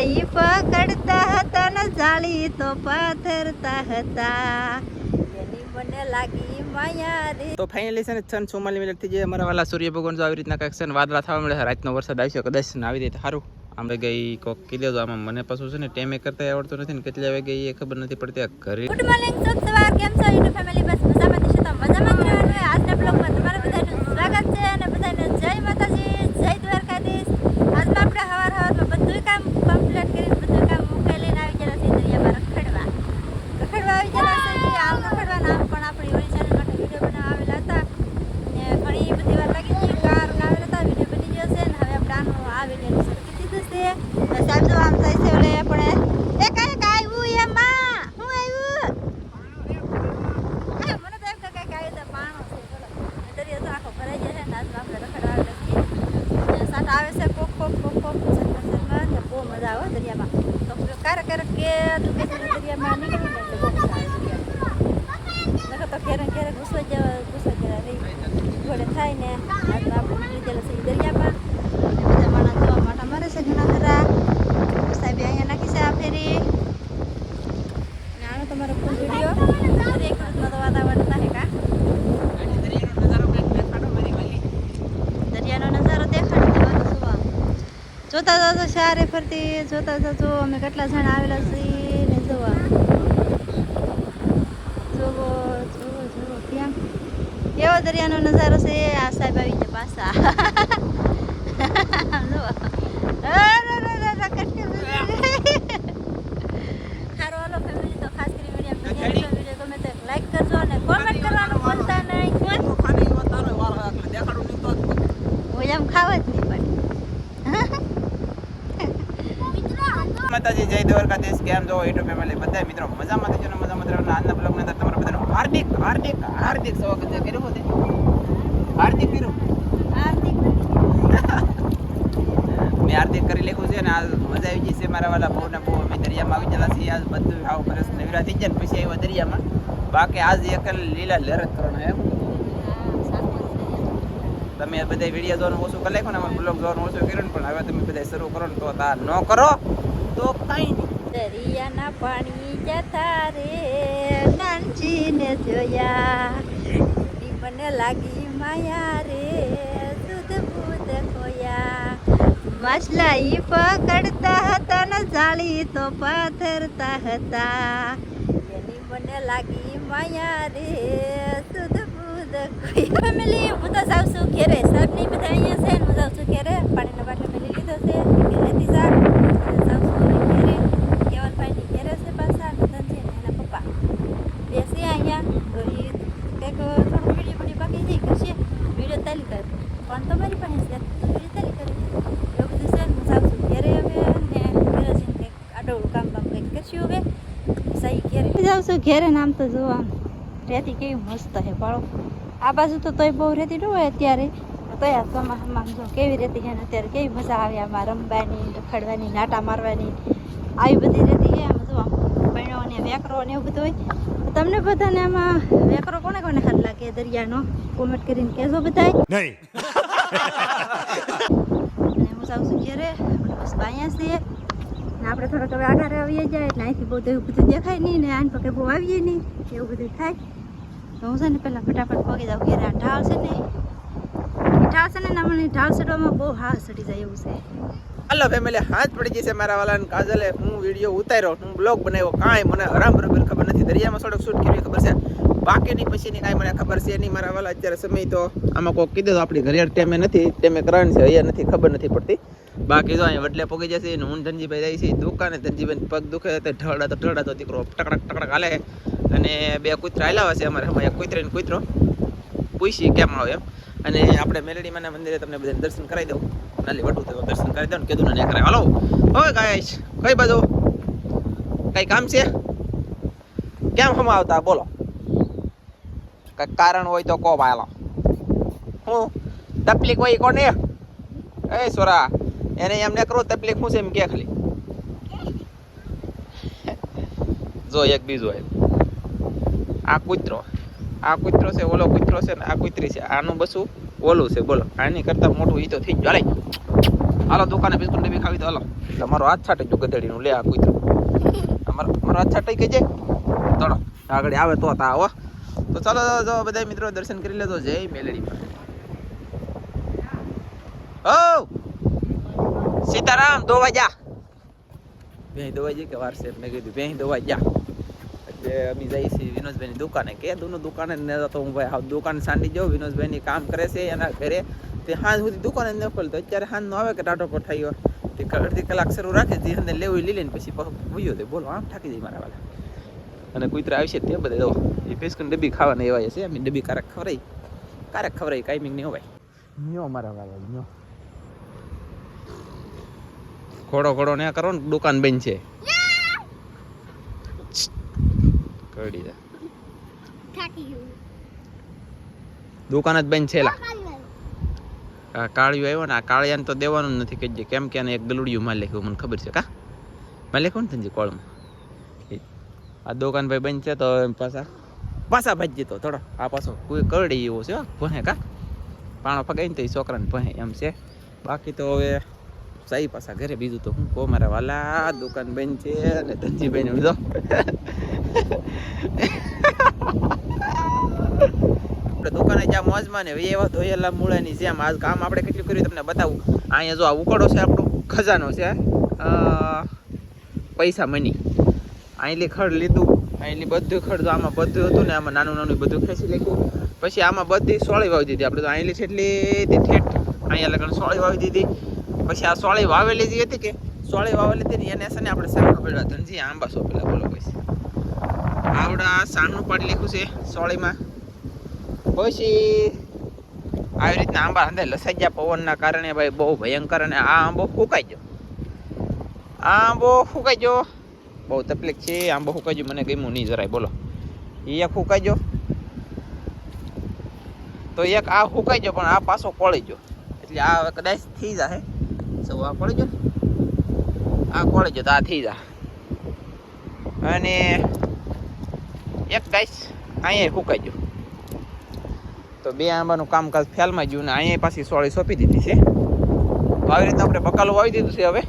ઈ પકડતા હતા ને જાળી તો પાથરતા હતા એની મને લાગી માયા રે. તો ફાઇનલી છે ને 44 મિનિટ થી જે અમારા વાલા સૂર્ય ભગવાન જો આવી રીતના કંઈક છે ને વાદળા થવા મળે રાતનો વરસાદ આવશે કદાચ ને આવી રીતે સારું આમ ગઈ કોક કીધું આમાં મને પાછું છે ને ટેમે કરતા આવડતું નથી ને કેટલી વાગે ગઈ એ ખબર નથી પડતી આ ઘરે. ગુડ મોર્નિંગ શુભ સવાર કેમ છો યુટ્યુબ ફેમિલી બસ મજામાં છો તો મજામાં જ રહેવાનું હોય. આજના બ્લોગમાં તમારા બધાનું સ્વાગત છે અને બધાને જય માતાજી જય દ્વારકાધીશ. આજમાં આપણે હવારમાં બધું કામ કમ્પ્લીટ કરીને બધું કામ મુકાઈ લઈને આવી ગયેલા છે દરિયામાં રખડવા આવી ગયેલા છે. આમ રખડવાના આમ પણ આપણી ઓરી ચેનલ માટે વિડીયો બનાવવા આવેલા હતા ને ઘણી બધી વાર લાગી ગઈ કાર આવેલા હતા વિડીયો બની ગયો છે ને હવે આપણે આનું આ વિડીયોનું શરૂ કરી દીધું છે. સાહેબ જો આમ થાય છે એટલે આપણે એ કઈક આવ્યું એમાં હું આવ્યું મને તો એમ કે કઈક આવ્યું તો પાણો છે બોલો દરિયો તો આખો ભરાઈ જાય છે ને આજમાં આપણે રખડવા આવેલા છીએ. સાટ આવે છે કોક કોક કોક કોક સરમાં ને બહુ મજા આવે દરિયામાં તો ક્યારેક ક્યારેક કે દરિયામાં નીકળવું ને એટલે બહુ મજા આવે દરિયામાં તો ક્યારેક ગુસ્સો જેવા રહી ઘોડે થાય ને આજમાં આપણે લીધેલા છે દરિયામાં બધા માણસ જોવા માટે મરે છે ઘણા ખરા સાહેબે અહીંયા નાખી છે આ ફેરી ને આનો તમારો ફૂલ વિડીયો એક મિનિટમાં તો વાતાવરણ થાય કા દરિયાનો નજારો દેખાડી દેવાનો સુવા જોતા જોતા સારે ફરતી જોતા જો અમે કેટલા જણા આવેલા છીએ ને જોવા જોવો જોવો જોવો ત્યાં કેવો દરિયાનો નજારો છે. આ સાહેબ આવી ગયા પાછા જોવો સારો હાલો ફેમિલી તો ખાસ કરી વિડીયો ગમે તો લાઈક કરજો અને કોમેન્ટ કરવાનું ભૂલતા નહીં. હું એમ ખાવા જ નહીં પણ માતાજી જય દ્વારકાધીશ કેમ છો યુટ્યુબ ફેમિલી બધા મિત્રો મજામાં થજો ને મજામાં રહેવાના. આજના બ્લોગની અંદર તમારા બધાનું હાર્દિક હાર્દિક હાર્દિક સ્વાગત છે. કર્યું હોતે હાર્દિક કર્યું મેં હાર્દિક કરી લખ્યું છે ને આજ મજા આવી ગઈ છે મારા વાલા બહુ ને બહુ અમે દરિયામાં આવી ગયેલા છીએ. આજ બધું આવ કરે છે નવીરા થઈ જાય ને પછી આવ્યા દરિયામાં બાકી આજ એક લીલા લહેરત કરવાનો એમ તમે બધા વિડીયો જોવાનું ઓછું કરી નાખો ને અમારું બ્લોગ જોવાનું ઓછું કર્યું ને પણ હવે તમે બધા શરૂ કરો ને તો આ ન કરો તો કઈ નહીં. દરિયાના પાણી જતા રે નાનજીને જોયા મને લાગી માયા રે દૂધ બૂધ ખોયા માછલા ઈ પકડતા હતા ને જાળી તો પાથરતા હતા એની મને લાગી માયા રે દૂધ બૂધ ખોયા. ફેમિલી હું તો જાઉં છું ઘેરે સાહેબ નહીં બધા અહીંયા છે ને હું જાઉં છું ઘેરે પાણીનો બાટલો મેલી લીધો છે લેતી જા જાઉં છું ઘેરે કેવલભાઈની ઘેરે છે પાછા નંદનજી ને એના પપ્પા બેસી અહીંયા તો એ કંઈક થોડું વિડીયો બાકી જઈ કરશે વિડીયો તાલી કર પણ તમારી પાસે છે તો વિડીયો તાલી કરે એવું બધું છે હું જાઉં છું ઘેરે હવે ને ઘરે જઈને કંઈક આડોળું કામ કંઈક કરશું હવે સહી ઘેરે જાઉં છું ઘેરે ને આમ તો જો આમ રેતી કેવી મસ્ત છે પાળો આ બાજુ તો તોય બહુ રેતી ન હોય અત્યારે તોય ચોમાસામાં જો કેવી રેતી છે ને અત્યારે કેવી મજા આવે આમાં રમવાની રખડવાની નાટા મારવાની આવી બધી રેતી છે આમાં જો આમ પૈણો ને વેકરો ને એવું બધું હોય. તમને બધાને આમાં વેકરો કોને કોને હાથ લાગે દરિયાનો કોમેન્ટ કરીને કહેજો બધાય. નહીં હું જાઉં છું ઘેરે બસ અહીંયા છીએ ને આપણે થોડોક હવે આધારે આવીએ જાય એટલે અહીંથી બહુ એવું બધું દેખાય નહીં ને આને પગે બહુ આવીએ નહીં એવું બધું થાય તો હું છે ને પહેલાં ફટાફટ પગી જાઉં ઘેરે. આ ઢાળ છે ને મને ઢાળ ચડવામાં બહુ હાથ ચડી જાય એવું છે. હાલો ફેમિલી હાથ પડી જશે મારા વાલાને કાજલે હું વિડીયો ઉતાર્યો હું બ્લોગ બનાવ્યો કાંઈ મને હરામ બરાબર ખબર નથી. દરિયામાં થોડોક શૂટ કરવી ખબર છે બાકીની પછીની કાંઈ મને ખબર છે નહીં. મારા વાલા અત્યારે સમય તો આમાં કોઈ કીધું તો આપણી ઘરે ટેમે નથી ટેમે કરવાની છે અહીંયા નથી ખબર નથી પડતી. બાકી જો અહીંયા વડલે પગી જશે ને હું ધનજીભાઈ જાય છે દુકાને ધનજીભાઈ પગ દુખે તો ઢળડાતો દીકરો ટકડક ટકડક હાલે અને બે કૂતરા હાલાવા છે અમારે એક કૂતરો ને કૂતરો પૂછી કેમ આવે એમ અને આપણે મેલડીમાના મંદિરે તમને બધાને દર્શન કરાવી દઉં નાલી વટું તો દર્શન કરી દઉં ને કીધું ને કરાય. હાલો હવે ગાઈશ કઈ બાજુ કઈ કામ છે કેમ હમ આવતા બોલો કઈ કારણ હોય તો કહો ભાઈ. હું તકલીફ હોય કોને એ સોરા એને એમ ને કરો તકલીફ શું છે એમ કે ખાલી જો એક બીજું આવ્યું આ કૂતરો છે ઓલો કૂતરો છે ને આ કૂતરી છે આનું બસું ઓલું છે બોલો આની કરતા મોટું ઈ તો થઈ ગયું. હાલો દુકાને બિસ્કુટ ડબ્બી ખાવી તો હાલો એટલે મારો હાથ છાટે જો ગધેડીનું લે આ કૂતરું મારો હાથ છાટે કઈ જાય થોડો આગળ આવે તો તા હો તો ચાલો જો બધા મિત્રો દર્શન કરી લેજો જય મેલડી ઓ સીતારામ ધોવા જા ભેં ધોવા જઈ કે વાર છે મેં કીધું ભેં ધોવા જા એટલે અમે જઈએ છીએ વિનોદભાઈની દુકાને કે દૂનું દુકાને ન જતો હું ભાઈ હા દુકાન સાંડી જાઉં વિનોદભાઈની કામ કરે છે એના ઘરે તે હાંજ સુધી દુકાને ન ખોલતો અત્યારે હાંજ નો આવે કે ટાટો પર થયો તે અડધી કલાક શરૂ રાખે જે અંદર લેવું લઈ લઈને પછી વયો દે બોલો આમ થાકી જાય મારા વાળા અને કૂતરા આવશે તે બધે દો એ ફેસકન ડબ્બી ખાવાના એવા છે અમે ડબ્બી કારક ખવરાઈ કાઈમિંગ નહીં હોય ન્યો મારા વાળા ન્યો ઘોડો ને કરો ને દુકાન બંધ છે કડી દે દુકાન જ બંધ છે લા આ કાળિયો આવ્યો ને આ કાળિયાને તો દેવાનું જ નથી કહીએ કેમ કે એક ગલુડિયું માલ લેખ્યું મને ખબર છે કા માલ લેખ્યું ને તંજી કોળમાં આ દુકાન ભાઈ બંધ છે તો પાછા ભાજી તો થોડો આ પાછો કોઈ કરડી એવો છે ભણે કા પાણો ફગાઈ ને તો એ છોકરાને ભણે એમ છે બાકી તો હવે સાઈ પાછા ઘરે બીજું તો હું કહો મારા વાલા દુકાન બંધ છે અને ધનજીભાઈ ને લીધો આપણે દુકાને જ્યાં મોજમાં ને એવા ધોયેલા મૂળાની જેમ આજ કામ આપણે કેટલું કર્યું તમને બતાવું અહીંયા જો આ ઉકળો છે આપણો ખજાનો છે પૈસા મની અહીંલી ખડ લીધું અહીંલી બધું ખડ આમાં બધું હતું ને આમાં નાનું નાનું બધું ખેંચી લીધું પછી આમાં બધી સોળી વાવી દીધી આપણે તો અહીંલી છે એટલી ઠેઠ અહીંયા લગન સોળી વાવી દીધી પછી આ સોળી વાવેલી જે હતી કે સોળી વાવેલી હતી ને એને છે ને આપણે સાંભળવા પડ્યા ધનજી આંબા સોંપેલા બોલો પછી આવડા સાણનું પાડી લીધું છે સોળીમાં પછી આવી રીતના આંબા અંદર લસાઈ ગયા પવનના કારણે ભાઈ બહુ ભયંકર અને આ આંબો ફૂંકાઈ ગયો બહુ તકલીફ છે આંબો ફૂંકાઈ ગયો મને ગમ્યું નહીં જરાય બોલો એક ફૂંકાઈ ગયો તો એક આ ફૂંકાઈ ગયો પણ આ પાછો કોળી ગયો એટલે આ કદાચ થઈ જાય સૌ આ કોળી ગયો આ કોળી ગયો તો આ થઈ જાય અને એક ગાઈસ અહીંયા ફૂંકાઈ ગયો તો બે આંબાનું કામકાજ ફેલમાં ગયું ને અહીંયા પાછી સોળી સોંપી દીધી છે તો આવી રીતના આપણે બકાલું વાવી દીધું છે હવે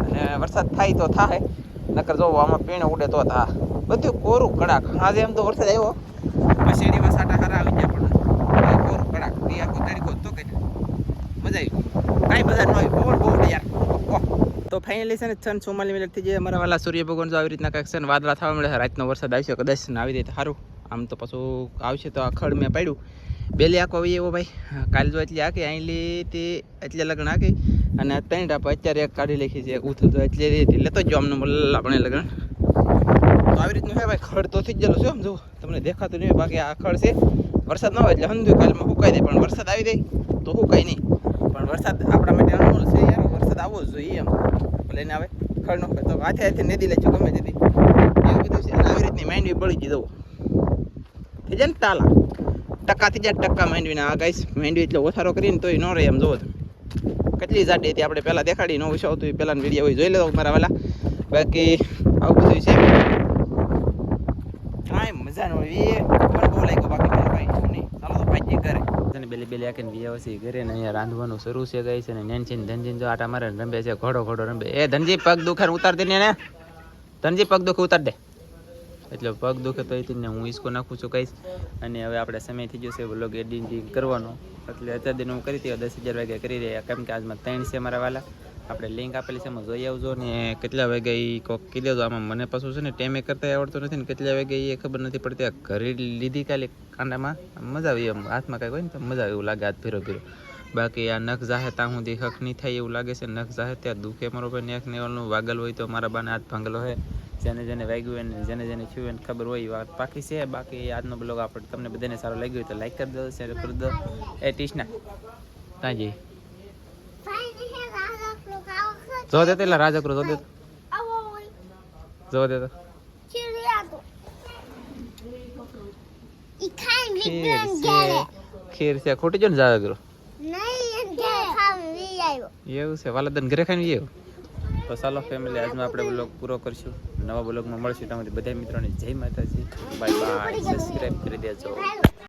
અને વરસાદ થાય તો થાય નકર જો આમાં પીણે ઉડે તો થા બધું કોરું કડાક આજે એમ તો વરસાદ આવ્યો શેરીમાં સાટા હારા આવી ગયા પણ કોરું કડાક એ આખો તરીકો તો કે મજા આવી કાંઈ બધા ન હોય બહુ યાર તો ફાઇનલી છે ને 44 મિનિટથી જે અમારા વાલા સૂર્ય ભગવાન જો આવી રીતના કંઈક છે ને વાદળા થવા મળે રાતનો વરસાદ આવશે કદાચ ને આવી રીતે સારું આમ તો પાછું આવશે તો આ ખડ મેં પાડ્યું બેલી આખો આવી એવો ભાઈ કાલ જો એટલી આખી અહીંલી તે એટલે લગ્ન આખી અને 3 ટાપા અત્યારે એક કાઢી લખી છે ઉથલ તો એટલે લેતો જ અમને આપણે લગ્ન તો આવી રીતનું છે ભાઈ ખડ તો થઈ જ ગયેલું છે આમ જો તમને દેખાતું નહીં બાકી આ ખડ છે વરસાદ ન હોય એટલે હંધું કાલમાં સુકાઈ દે પણ વરસાદ આવી જાય તો સુકાય નહીં પણ વરસાદ આપણા માટે અનુકૂળ છે યાર વરસાદ આવવો જ જોઈએ એમ લઈને આવે ખડ ન હોય તો હાથે નદી લેજો ગમે તેથી એવું બધું છે આવી રીતની માંડવી બળી જ દઉં થઈ જાય ને તાલા ટકા થઈ જાય ટકા માંડવીને આ ગાઈસ માંડવી એટલે ઓછારો કરીને તોય ન રહે એમ જોવો કેટલી જાડી હતી આપણે પહેલાં દેખાડી ન વિષય હતું પહેલાંનો વિડીયો હોય જોઈ લેતો મારા વાલા બાકી આવું બધું છે કાંઈ મજા ન હોય એ મને બહુ લાગ્યો બાકી મને કાંઈ નહીં ચાલો તો ભાઈ ઘરે અને બેલી આખીને વિયાવસી ઘરે ને અહીંયા રાંધવાનું શરૂ છે ગઈ છે ને નેનસીને ધનજીને જો આટા મારે રંબે છે ઘોડો રંબે એ ધનજી પગ દુખે ઉતાર દે ને ધનજી પગ દુખે ઉતાર દે એટલે પગ દુખે તો એને હું ઈસકો નાખું છું કહીશ અને હવે આપણે સમય થઈ જશે વ્લોગ એડિટિંગ કરવાનો એટલે અત્યાર દિન હું કરી હતી 10,000 વાગ્યા કરી રહ્યા કેમ કે આજમાં 3 છે મારા વાલા આપણે લિંક આપેલી છે એમાં જોઈ આવજો ને કેટલા વાગ્યા એ કોક કહી દેજો આમાં મને પાછું છે ને ટેમે કરતા આવડતું નથી ને કેટલા વાગ્યા એ ખબર નથી પડતી આ ઘરે લીધી કાલે કાંડામાં મજા આવી એમ હાથમાં કાંઈ હોય ને તો મજા આવે એવું લાગે હાથ ભીરો બાકી આ નખ જાહે ત્યાં સુધી હક નહીં થાય એવું લાગે છે નખ જાહે ત્યાં દુખે મારો ભાઈ નખ નેવલનું વાગલ હોય તો મારા બાને હાથ ભાંગેલો હોય જેને વાગ્યું હોય ને જેને થયું એને ખબર હોય એ વાત બાકી છે બાકી આજનો બ્લોગ આપણે તમને બધાને સારો લાગ્યો હોય તો લાઈક કરી દો શેર કરી દો એ ટીશના ત્યાં જઈ જો દે તેલા રાજકરો જો દે તો ખીર છે ખોટી જો ને રાજકરો એવું છે વાલાદન ઘરે ખાઈને એવું તો ચાલો ફેમિલી આજનો આપણે બ્લોગ પૂરો કરશું નવા બ્લોગમાં મળશું તમારી બધા મિત્રોને જય માતાજી બાય બાય સબસ્ક્રાઈબ કરી દેજો